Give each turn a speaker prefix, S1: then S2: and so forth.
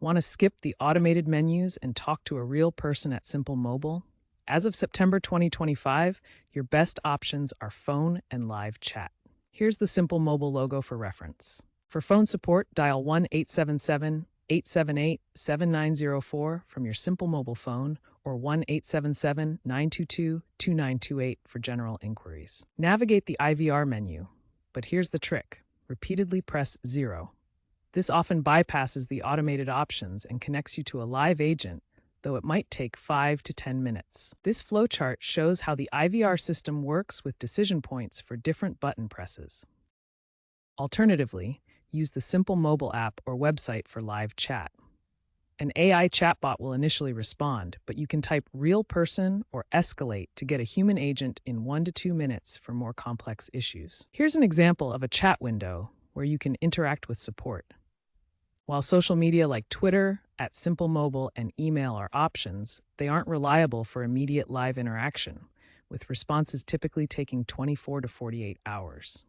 S1: Want to skip the automated menus and talk to a real person at Simple Mobile? As of September 2025, your best options are phone and live chat. Here's the Simple Mobile logo for reference. For phone support, dial 1-877-878-7904 from your Simple Mobile phone or 1-877-922-2928 for general inquiries. Navigate the IVR menu, but here's the trick. Repeatedly press 0. This often bypasses the automated options and connects you to a live agent, though it might take 5 to 10 minutes. This flowchart shows how the IVR system works with decision points for different button presses. Alternatively, use the Simple Mobile app or website for live chat. An AI chatbot will initially respond, but you can type real person or escalate to get a human agent in 1 to 2 minutes for more complex issues. Here's an example of a chat window where you can interact with support. While social media like Twitter, @SimpleMobile, and email are options, they aren't reliable for immediate live interaction, with responses typically taking 24 to 48 hours.